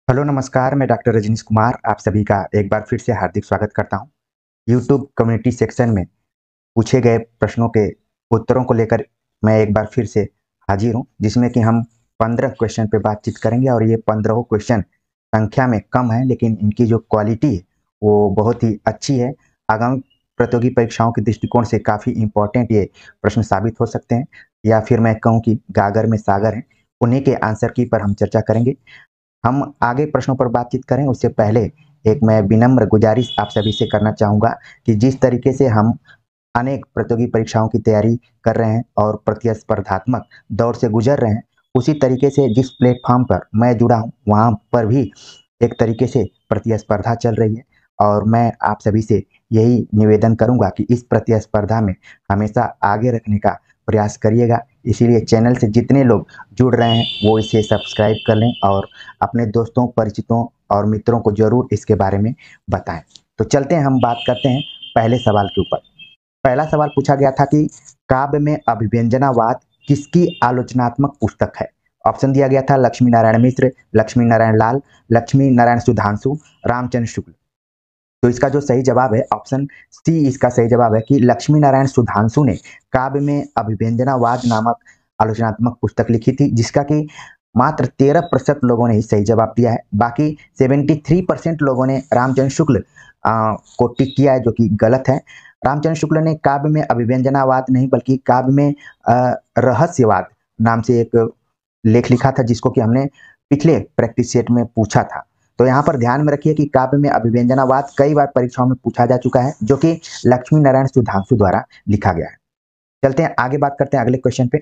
Hello नमस्कार, मैं doctor Rajneesh Kumar आप सभी का एक बार फिर से हार्दिक स्वागत करता हूं। यूट्यूब कम्युनिटी सेक्शन में पूछे गए प्रश्नों के उत्तरों को लेकर मैं एक बार फिर से हाजिर हूं, जिसमें कि हम 15 क्वेश्चन पे बातचीत करेंगे और ये 15 क्वेश्चन संख्या में कम है, लेकिन इनकी जो क्वालिटी है वो बहुत ही अच्छी है। आगामी प्रतियोगी परीक्षाओं के दृष्टिकोण से काफ़ी इंपॉर्टेंट ये प्रश्न साबित हो सकते हैं, या फिर मैं कहूँ कि गागर में सागर हैं। उन्हीं के आंसर की पर हम चर्चा करेंगे। हम आगे प्रश्नों पर बातचीत करें उससे पहले एक मैं विनम्र गुजारिश आप सभी से करना चाहूँगा कि जिस तरीके से हम अनेक प्रतियोगी परीक्षाओं की तैयारी कर रहे हैं और प्रतिस्पर्धात्मक दौर से गुजर रहे हैं, उसी तरीके से जिस प्लेटफॉर्म पर मैं जुड़ा हूँ वहाँ पर भी एक तरीके से प्रतिस्पर्धा चल रही है। और मैं आप सभी से यही निवेदन करूँगा कि इस प्रतिस्पर्धा में हमेशा आगे रखने का प्रयास करिएगा। इसीलिए चैनल से जितने लोग जुड़ रहे हैं वो इसे सब्सक्राइब कर लें और अपने दोस्तों, परिचितों और मित्रों को ज़रूर इसके बारे में बताएं। तो चलते हैं, हम बात करते हैं पहले सवाल के ऊपर। पहला सवाल पूछा गया था कि काव्य में अभिव्यंजनावाद किसकी आलोचनात्मक पुस्तक है। ऑप्शन दिया गया था लक्ष्मी नारायण मिश्र, लक्ष्मी नारायण लाल, लक्ष्मी नारायण सुधांशु, रामचंद्र शुक्ल। तो इसका जो सही जवाब है ऑप्शन सी, इसका सही जवाब है कि लक्ष्मी नारायण सुधांशु ने काव्य में अभिव्यंजनावाद नामक आलोचनात्मक पुस्तक लिखी थी, जिसका कि मात्र 13% लोगों ने ही सही जवाब दिया है। बाकी 73% लोगों ने रामचंद्र शुक्ल को टिक किया है, जो कि गलत है। रामचंद्र शुक्ल ने काव्य में अभिव्यंजनावाद नहीं बल्कि काव्य में रहस्यवाद नाम से एक लेख लिखा था, जिसको कि हमने पिछले प्रैक्टिस सेट में पूछा था। तो यहाँ पर ध्यान में रखिए कि काव्य में अभिव्यंजनावाद कई बार परीक्षाओं में पूछा जा चुका है, जो कि लक्ष्मी नारायण सुधांशु द्वारा लिखा गया है। चलते हैं आगे, बात करते हैं अगले क्वेश्चन पे।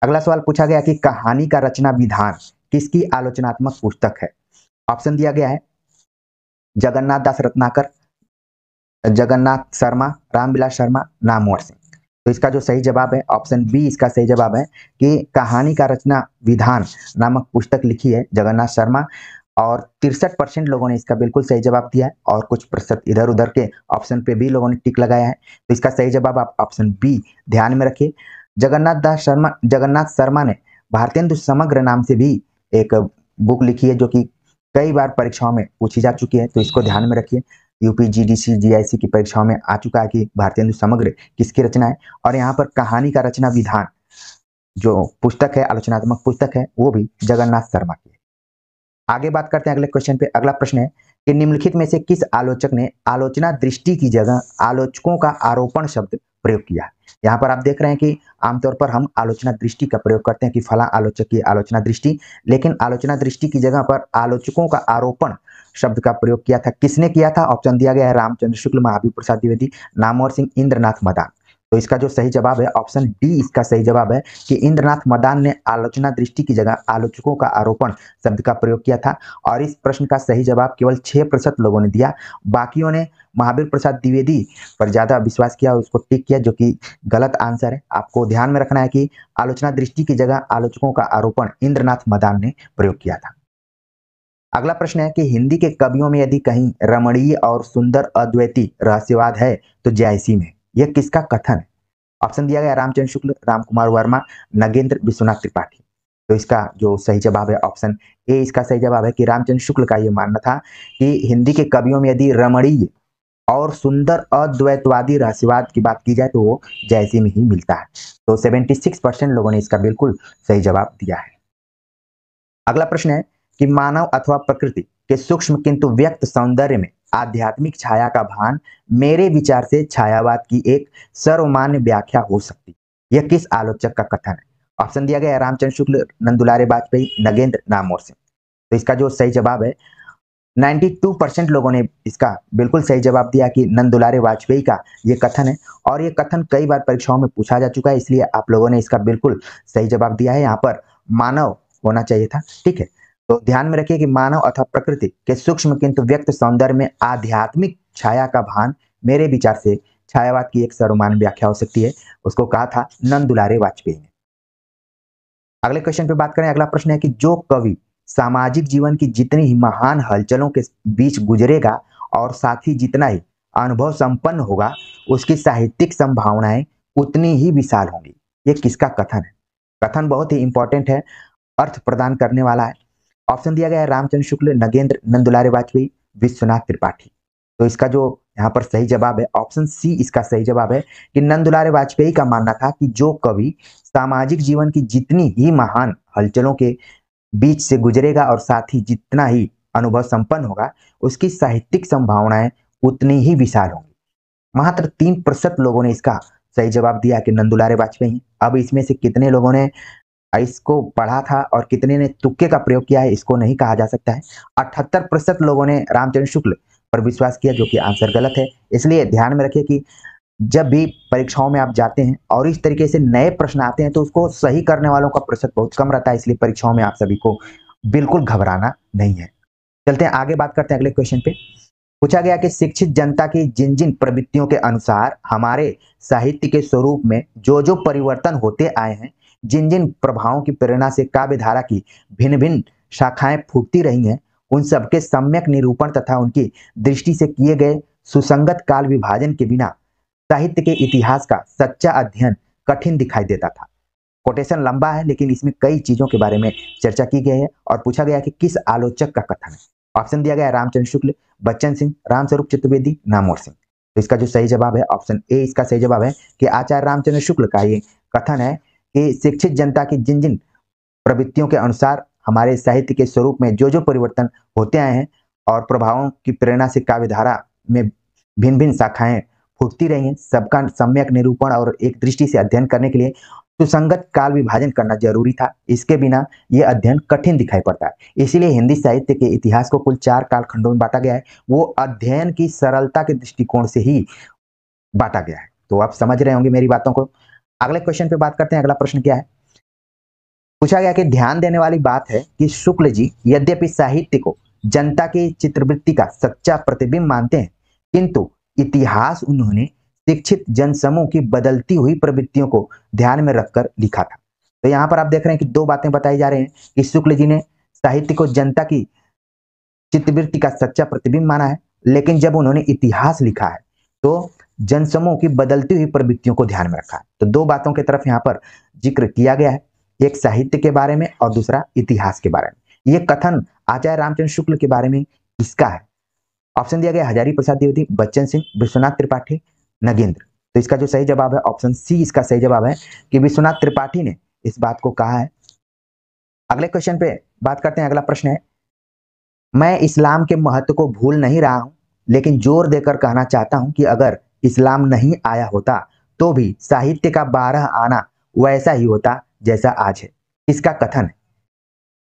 अगला सवाल पूछा गया कि कहानी का रचना विधान किसकी आलोचनात्मक पुस्तक है। ऑप्शन दिया गया है जगन्नाथ दास रत्नाकर, जगन्नाथ शर्मा, रामविलास शर्मा, नामवर सिंह। तो इसका जो सही जवाब है ऑप्शन बी, इसका सही जवाब है कि कहानी का रचना विधान नामक पुस्तक लिखी है जगन्नाथ शर्मा। और 63% लोगों ने इसका बिल्कुल सही जवाब दिया है और कुछ प्रतिशत इधर उधर के ऑप्शन पे भी लोगों ने टिक लगाया है। तो इसका सही जवाब आप ऑप्शन बी ध्यान में रखिए। जगन्नाथ शर्मा ने भारतेंदु समग्र नाम से भी एक बुक लिखी है, जो कि कई बार परीक्षाओं में पूछी जा चुकी है, तो इसको ध्यान में रखिए। यूपी, जीडीसी, जीआईसी की परीक्षाओं में आ चुका है कि भारतेंदु समग्र किसकी रचना है। और यहाँ पर कहानी का रचना विधान जो पुस्तक है, आलोचनात्मक पुस्तक है, वो भी जगन्नाथ शर्मा की है। आगे बात करते हैं अगले क्वेश्चन पे। अगला प्रश्न है कि निम्नलिखित में से किस आलोचक ने आलोचना दृष्टि की जगह आलोचकों का आरोपण शब्द प्रयोग किया है। यहाँ पर आप देख रहे हैं कि आमतौर पर हम आलोचना दृष्टि का प्रयोग करते हैं कि फला आलोचक की आलोचना दृष्टि, लेकिन आलोचना दृष्टि की जगह पर आलोचकों का आरोपण शब्द का प्रयोग किया था। किसने किया था? ऑप्शन दिया गया है रामचंद्र शुक्ल, महावीर प्रसाद द्विवेदी, नामवर सिंह, इंद्रनाथ मदान। तो इसका जो सही जवाब है ऑप्शन डी, इसका सही जवाब है कि इंद्रनाथ मदान ने आलोचना दृष्टि की जगह आलोचकों का आरोपण शब्द का प्रयोग किया था। और इस प्रश्न का सही जवाब केवल 6% लोगों ने दिया। बाकियों ने महावीर प्रसाद द्विवेदी पर ज्यादा विश्वास किया और उसको टिक किया, जो कि गलत आंसर है। आपको ध्यान में रखना है कि आलोचना दृष्टि की जगह आलोचकों का आरोपण इंद्रनाथ मदान ने प्रयोग किया था। अगला प्रश्न है कि हिंदी के कवियों में यदि कहीं रमणीय और सुंदर अद्वैती रहस्यवाद है तो जयसी में यह किसका कथन है। ऑप्शन दिया गया रामचंद्र शुक्ल, राम कुमार वर्मा, नगेंद्र, विश्वनाथ त्रिपाठी। तो इसका जो सही जवाब है ऑप्शन ए, इसका सही जवाब है कि रामचंद्र शुक्ल का यह मानना था कि हिंदी के कवियों में यदि रमणीय और सुंदर अद्वैतवादी रहस्यवाद की बात की जाए तो वो जयसी में ही मिलता है। तो 76% लोगों ने इसका बिल्कुल सही जवाब दिया है। अगला प्रश्न है कि मानव अथवा प्रकृति के सूक्ष्म किंतु व्यक्त सौंदर्य में आध्यात्मिक छाया का भान मेरे विचार से छायावाद की एक सर्वमान्य व्याख्या हो सकती। यह किस आलोचक का कथन है। ऑप्शन दिया गया है रामचंद्र शुक्ल, नंदुलारे वाजपेयी, नगेंद्र, नामवर सिंह। तो इसका जो सही जवाब है 92% लोगों ने इसका बिल्कुल सही जवाब दिया कि नंदुलारे वाजपेयी का ये कथन है। और ये कथन कई बार परीक्षाओं में पूछा जा चुका है, इसलिए आप लोगों ने इसका बिल्कुल सही जवाब दिया है। यहाँ पर मानव होना चाहिए था, ठीक है। तो ध्यान में रखिए कि मानव अथवा प्रकृति के सूक्ष्म किंतु व्यक्त सौंदर्य में आध्यात्मिक छाया का भान मेरे विचार से छायावाद की एक सर्वमान्य व्याख्या हो सकती है। उसको कहा था नंदुलारे वाजपेयी ने। अगले क्वेश्चन पे बात करें। अगला प्रश्न है कि जो कवि सामाजिक जीवन की जितनी ही महान हलचलों के बीच गुजरेगा और साथ ही जितना ही अनुभव संपन्न होगा उसकी साहित्यिक संभावनाएं उतनी ही विशाल होंगी। ये किसका कथन है? कथन बहुत ही इंपॉर्टेंट है, अर्थ प्रदान करने वाला है। ऑप्शन दिया गया है रामचंद्र शुक्ल, नगेंद्र, नंदुलारे वाजपेयी, विश्वनाथ त्रिपाठी। तो इसका जो यहाँ पर सही जवाब है ऑप्शन सी, इसका सही जवाब है कि नंदुलारे वाजपेयी का मानना था कि जो कवि सामाजिक जीवन की जितनी ही महान हलचलों के बीच से गुजरेगा और साथ ही जितना ही अनुभव संपन्न होगा, उसकी साहित्यिक संभावनाएं उतनी ही विशाल होंगी। मात्र 3% लोगों ने इसका सही जवाब दिया कि नंदुलारे वाजपेयी। अब इसमें से कितने लोगों ने इसको पढ़ा था और कितने ने तुक्के का प्रयोग किया है, इसको नहीं कहा जा सकता है। 78% लोगों ने रामचंद्र शुक्ल पर विश्वास किया, जो कि आंसर गलत है। इसलिए ध्यान में रखिए कि जब भी परीक्षाओं में आप जाते हैं और इस तरीके से नए प्रश्न आते हैं तो उसको सही करने वालों का प्रतिशत बहुत कम रहता है, इसलिए परीक्षाओं में आप सभी को बिल्कुल घबराना नहीं है। चलते हैं आगे, बात करते हैं अगले क्वेश्चन पे। पूछा गया कि शिक्षित जनता की जिन जिन प्रवृत्तियों के अनुसार हमारे साहित्य के स्वरूप में जो जो परिवर्तन होते आए हैं, जिन जिन प्रभावों की प्रेरणा से काव्य धारा की भिन्न भिन्न शाखाएं फूटती रही हैं, उन सबके सम्यक निरूपण तथा उनकी दृष्टि से किए गए सुसंगत काल विभाजन के बिना साहित्य के इतिहास का सच्चा अध्ययन कठिन दिखाई देता था। कोटेशन लंबा है लेकिन इसमें कई चीजों के बारे में चर्चा की गई है और पूछा गया कि किस आलोचक का कथन है। ऑप्शन दिया गया है रामचंद्र शुक्ल, बच्चन सिंह, रामस्वरूप चतुर्वेदी, नामवर सिंह। तो इसका जो सही जवाब है ऑप्शन ए, इसका सही जवाब है कि आचार्य रामचंद्र शुक्ल का ये कथन है कि शिक्षित जनता की जिन जिन प्रवृत्तियों के अनुसार हमारे साहित्य के स्वरूप में जो जो परिवर्तन होते आए हैं और प्रभावों की प्रेरणा से काव्य धारा में भिन्न भिन्न शाखाएं फूटती रही हैं, सबका सम्यक निरूपण और एक दृष्टि से अध्ययन करने के लिए सुसंगत काल विभाजन करना जरूरी था। इसके बिना यह अध्ययन कठिन दिखाई पड़ता है। इसीलिए हिंदी साहित्य के इतिहास को कुल 4 कालखंडों में बांटा गया है। वो अध्ययन की सरलता के दृष्टिकोण से ही बांटा गया है। तो आप समझ रहे होंगे मेरी बातों को। अगले क्वेश्चन पे बात करते हैं। अगला प्रश्न क्या है? पूछा गया कि ध्यान देने वाली बात है कि शुक्ल जी यद्यपि साहित्य को जनता की चित्रवृत्ति का सच्चा प्रतिबिंब मानते हैं, किंतु इतिहास उन्होंने शिक्षित जनसमूह की बदलती हुई प्रवृत्तियों को ध्यान में रखकर लिखा था। तो यहाँ पर आप देख रहे हैं कि दो बातें बताई जा रही हैं कि शुक्ल जी ने साहित्य को जनता की चित्रवृत्ति का सच्चा प्रतिबिंब माना है, लेकिन जब उन्होंने इतिहास लिखा है तो जनसमूह की बदलती हुई प्रवृत्तियों को ध्यान में रखा है। तो दो बातों की तरफ यहाँ पर जिक्र किया गया है, एक साहित्य के बारे में और दूसरा इतिहास के बारे में। ये कथन आचार्य रामचंद्र शुक्ल के बारे में किसका है? ऑप्शन दिया गया हजारी प्रसाद द्विवेदी, बच्चन सिंह, विश्वनाथ त्रिपाठी, नगेंद्र। तो इसका जो सही जवाब है ऑप्शन सी, इसका सही जवाब है कि विश्वनाथ त्रिपाठी ने इस बात को कहा है। अगले क्वेश्चन पे बात करते हैं। अगला प्रश्न है, मैं इस्लाम के महत्व को भूल नहीं रहा हूं, लेकिन जोर देकर कहना चाहता हूं कि अगर इस्लाम नहीं आया होता तो भी साहित्य का 12 आना वैसा ही होता जैसा आज है। इसका कथन है।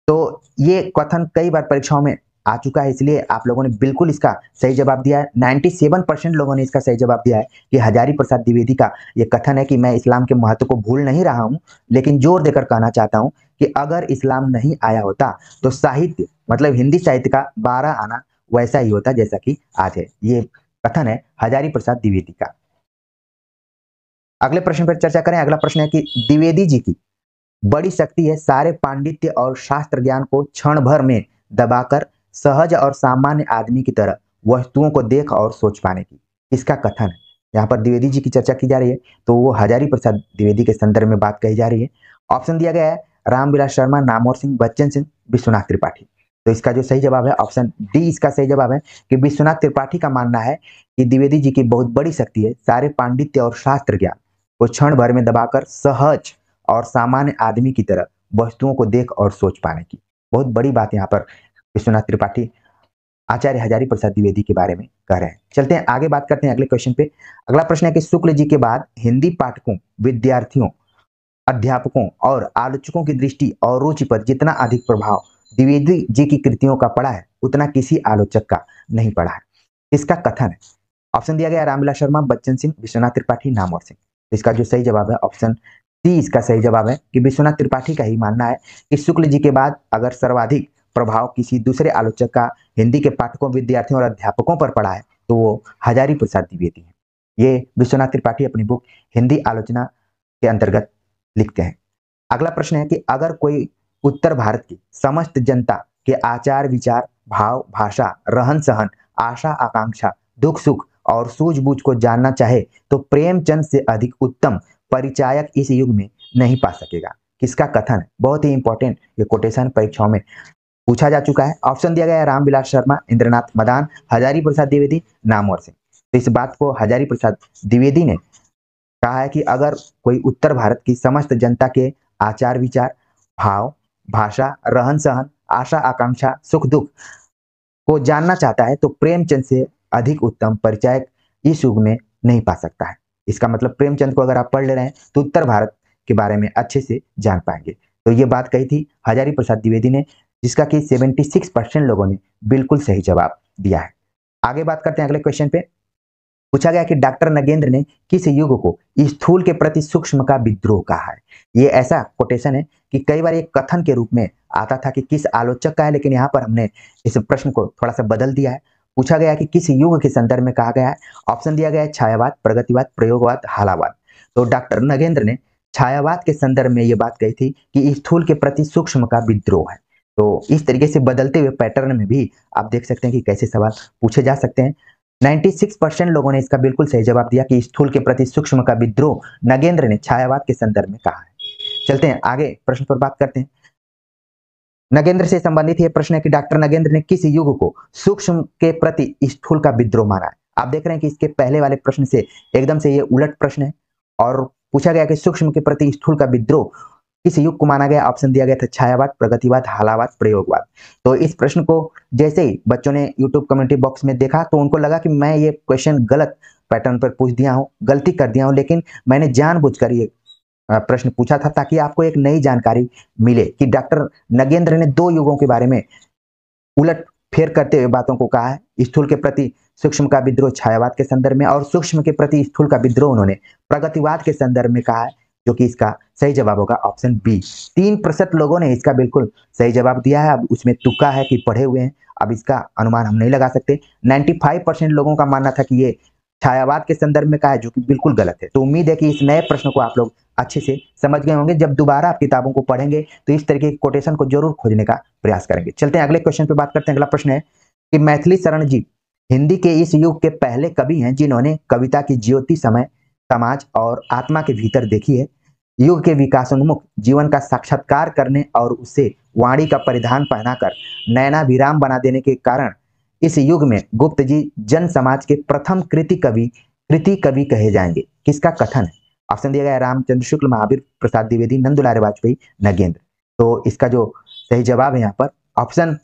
तो ये कथन कई बार परीक्षाओं में आ चुका है, इसलिए आप लोगों ने बिल्कुल इसका सही जवाब दिया है। 97% लोगों ने इसका सही जवाब दिया है कि हजारी प्रसाद द्विवेदी का ये कथन है कि मैं इस्लाम के महत्व को भूल नहीं रहा हूं, लेकिन जोर देकर कहना चाहता हूं कि अगर इस्लाम नहीं आया होता तो साहित्य मतलब हिंदी साहित्य का 12 आना वैसा ही होता जैसा कि आज है। ये कथन है हजारी प्रसाद द्विवेदी का। अगले प्रश्न पर चर्चा करें। अगला प्रश्न है कि द्विवेदी जी की बड़ी शक्ति है सारे पांडित्य और शास्त्र ज्ञान को क्षण भर में दबाकर सहज और सामान्य आदमी की तरह वस्तुओं को देख और सोच पाने की। इसका कथन है। यहाँ पर द्विवेदी जी की चर्चा की जा रही है तो वो हजारी प्रसाद द्विवेदी के संदर्भ में बात कही जा रही है। ऑप्शन दिया गया है रामविलास शर्मा, नामवर सिंह, बच्चन सिंह, विश्वनाथ त्रिपाठी। तो इसका जो सही जवाब है ऑप्शन डी, इसका सही जवाब है कि विश्वनाथ त्रिपाठी का मानना है कि द्विवेदी जी की बहुत बड़ी शक्ति है सारे पांडित्य और शास्त्र ज्ञान को क्षण भर में दबाकर सहज और सामान्य आदमी की तरह वस्तुओं को देख और सोच पाने की। बहुत बड़ी बात यहाँ पर विश्वनाथ त्रिपाठी आचार्य हजारी प्रसाद द्विवेदी के बारे में कह रहे हैं। चलते हैं आगे, बात करते हैं अगले क्वेश्चन पे। अगला प्रश्न है कि शुक्ल जी के बाद हिंदी पाठकों, विद्यार्थियों, अध्यापकों और आलोचकों की दृष्टि और रुचि पर जितना अधिक प्रभाव द्विवेदी जी की कृतियों का पड़ा है उतना किसी आलोचक का नहीं पड़ा है। इसका कथन है। ऑप्शन दिया गया रामविलास शर्मा, बच्चन सिंह, विश्वनाथ त्रिपाठी, नामवर सिंह। इसका जो सही जवाब है ऑप्शन सी, इसका सही जवाब है कि विश्वनाथ त्रिपाठी का ही मानना है कि शुक्ल जी के बाद अगर सर्वाधिक प्रभाव किसी दूसरे आलोचक का हिंदी के पाठकों, विद्यार्थियों और अध्यापकों पर पड़ा है तो वो हजारी प्रसाद द्विवेदी है। ये विश्वनाथ त्रिपाठी अपनी बुक हिंदी आलोचना के अंतर्गत लिखते हैं। अगला प्रश्न है कि अगर कोई उत्तर भारत की समस्त जनता के आचार विचार, भाव, भाषा, रहन सहन, आशा आकांक्षा, दुख सुख और सूझबूझ को जानना चाहे तो प्रेमचंद से अधिक उत्तम परिचायक इस युग में नहीं पा सकेगा। किसका कथन है? बहुत ही इंपॉर्टेंट ये कोटेशन परीक्षाओं में पूछा जा चुका है। ऑप्शन दिया गया है रामविलास शर्मा, इंद्रनाथ मदान, हजारी प्रसाद द्विवेदी, नामवर सिंह। तो इस बात को हजारी प्रसाद द्विवेदी ने कहा है कि अगर कोई उत्तर भारत की समस्त जनता के आचार विचार, भाव, भाषा, रहन सहन, आशा आकांक्षा, सुख दुख को जानना चाहता है तो प्रेमचंद से अधिक उत्तम परिचायक इस युग में नहीं पा सकता है। इसका मतलब प्रेमचंद को अगर आप पढ़ ले रहे हैं तो उत्तर भारत के बारे में अच्छे से जान पाएंगे। तो ये बात कही थी हजारी प्रसाद द्विवेदी ने, जिसका कि 76% लोगों ने बिल्कुल सही जवाब दिया है। आगे बात करते हैं अगले क्वेश्चन पे। पूछा गया कि डॉक्टर नगेंद्र ने किस युग को स्थूल के प्रति सूक्ष्म का विद्रोह कहा है। ये ऐसा कोटेशन है कि कई बार एक कथन के रूप में आता था कि किस आलोचक का है, लेकिन यहाँ पर हमने इस प्रश्न को थोड़ा सा बदल दिया है। पूछा गया कि किस युग के संदर्भ में कहा गया है। ऑप्शन दिया गया है छायावाद, प्रगतिवाद, प्रयोगवाद, हालावाद। तो डॉक्टर नगेंद्र ने छायावाद के संदर्भ में ये बात कही थी कि स्थूल के प्रति सूक्ष्म का विद्रोह है। तो इस तरीके से बदलते हुए पैटर्न में भी आप देख सकते हैं कि कैसे सवाल पूछे जा सकते हैं। 96% लोगों ने इसका बिल्कुल सही जवाब दिया कि स्थूल के प्रति सूक्ष्म का विद्रोह नगेंद्र ने छायावाद के संदर्भ में कहा है। चलते हैं आगे प्रश्न पर बात करते हैं। नगेंद्र से संबंधित यह प्रश्न है कि डॉक्टर नगेंद्र ने किस युग को सूक्ष्म के प्रति स्थूल का विद्रोह माना है। आप देख रहे हैं कि इसके पहले वाले प्रश्न से एकदम से ये उलट प्रश्न है और पूछा गया कि सूक्ष्म के प्रति स्थूल का विद्रोह किस युग को माना गया। ऑप्शन दिया गया था छायावाद, प्रगतिवाद, हालावाद, प्रयोगवाद। तो इस प्रश्न को जैसे ही बच्चों ने यूट्यूब कम्युनिटी बॉक्स में देखा तो उनको लगा कि मैं ये क्वेश्चन गलत पैटर्न पर पूछ दिया हूँ, गलती कर दिया हूँ, लेकिन मैंने जानबूझकर ये प्रश्न पूछा था ताकि आपको एक नई जानकारी मिले कि डॉक्टर नगेंद्र ने दो युगों के बारे में उलट फेर करते हुए बातों को कहा है। स्थूल के प्रति सूक्ष्म का विद्रोह छायावाद के संदर्भ में और सूक्ष्म के प्रति स्थूल का विद्रोह उन्होंने प्रगतिवाद के संदर्भ में कहा है, जो कि इसका सही जवाब होगा ऑप्शन बी। 3% लोगों ने इसका बिल्कुल सही जवाब दिया है। अब उसमें तुक्का है कि पढ़े हुए हैं, अब इसका अनुमान हम नहीं लगा सकते। 95% लोगों का मानना था कि ये छायावाद के संदर्भ में कहा है, जो कि बिल्कुल गलत है। तो उम्मीद है कि इस नए प्रश्न को आप लोग अच्छे से समझ गए होंगे। जब दोबारा आप किताबों को पढ़ेंगे तो इस तरीके के कोटेशन को जरूर खोजने का प्रयास करेंगे। चलते हैं अगले क्वेश्चन पे बात करते हैं। अगला प्रश्न है कि मैथिली शरण जी हिंदी के इस युग के पहले कवि हैं जिन्होंने कविता की ज्योति समय, समाज और आत्मा के भीतर देखी है। युग के विकासोन्मुख जीवन का साक्षात्कार करने और उससे वाणी का परिधान पहनाकर नयनाभिराम बना देने के कारण इस युग में गुप्त जी जन समाज के प्रथम कृति कवि कहे जाएंगे। किसका कथन है। ऑप्शन दिया गया है रामचंद्र शुक्ल, महावीर प्रसाद द्विवेदी, नंदुलारे वाजपेयी, नगेंद्र। तो इसका जो सही जवाब है यहाँ पर ऑप्शन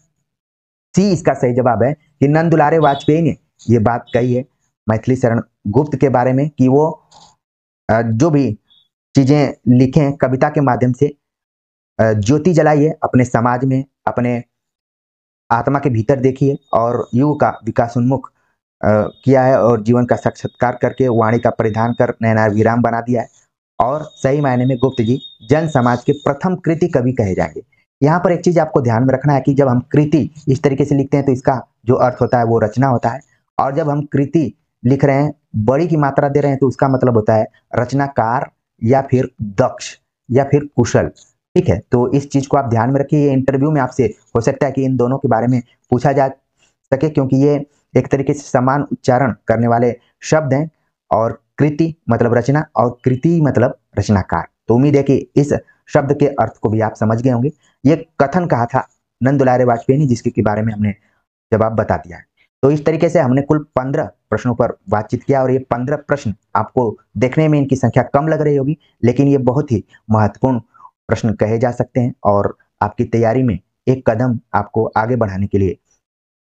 सी इसका सही जवाब है कि नंदुलारे वाजपेयी ने ये बात कही है मैथिली शरण गुप्त के बारे में कि वो जो भी चीजें लिखे कविता के माध्यम से ज्योति जलाइए, अपने समाज में अपने आत्मा के भीतर देखिए और युग का विकासोन्मुख किया है और जीवन का साक्षात्कार करके वाणी का परिधान कर नयनाभिराम बना दिया है। और सही मायने में गुप्त जी जन समाज के प्रथम कृति कवि कहे जाएंगे। यहाँ पर एक चीज आपको ध्यान में रखना है कि जब हम कृति इस तरीके से लिखते हैं तो इसका जो अर्थ होता है वो रचना होता है, और जब हम कृति लिख रहे हैं बड़ी की मात्रा दे रहे हैं तो उसका मतलब होता है रचनाकार या फिर दक्ष या फिर कुशल। ठीक है, तो इस चीज को आप ध्यान में रखिए। ये इंटरव्यू में आपसे हो सकता है कि इन दोनों के बारे में पूछा जा सके, क्योंकि ये एक तरीके से समान उच्चारण करने वाले शब्द हैं, और कृति मतलब रचना और कृति मतलब रचनाकार। तो उम्मीद है कि इस शब्द के अर्थ को भी आप समझ गए होंगे। ये कथन कहा था नंदुलारे वाजपेयी ने, जिसके बारे में हमने जवाब बता दिया है। तो इस तरीके से हमने कुल 15 प्रश्नों पर बातचीत किया, और ये 15 प्रश्न आपको देखने में इनकी संख्या कम लग रही होगी, लेकिन ये बहुत ही महत्वपूर्ण प्रश्न कहे जा सकते हैं और आपकी तैयारी में एक कदम आपको आगे बढ़ाने के लिए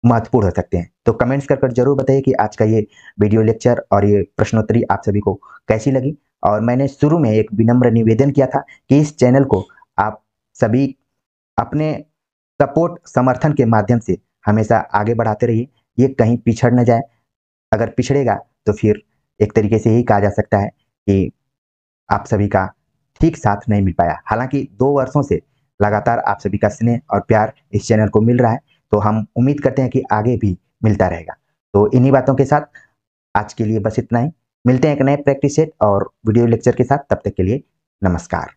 महत्वपूर्ण हो सकते हैं। तो कमेंट्स कर जरूर बताइए कि आज का ये वीडियो लेक्चर और ये प्रश्नोत्तरी आप सभी को कैसी लगी। और मैंने शुरू में एक विनम्र निवेदन किया था कि इस चैनल को आप सभी अपने सपोर्ट समर्थन के माध्यम से हमेशा आगे बढ़ाते रहिए, ये कहीं पिछड़ न जाए। अगर पिछड़ेगा तो फिर एक तरीके से यही कहा जा सकता है कि आप सभी का ठीक साथ नहीं मिल पाया। हालांकि 2 वर्षों से लगातार आप सभी का स्नेह और प्यार इस चैनल को मिल रहा है, तो हम उम्मीद करते हैं कि आगे भी मिलता रहेगा। तो इन्हीं बातों के साथ आज के लिए बस इतना ही। मिलते हैं एक नए प्रैक्टिस सेट और वीडियो लेक्चर के साथ। तब तक के लिए नमस्कार।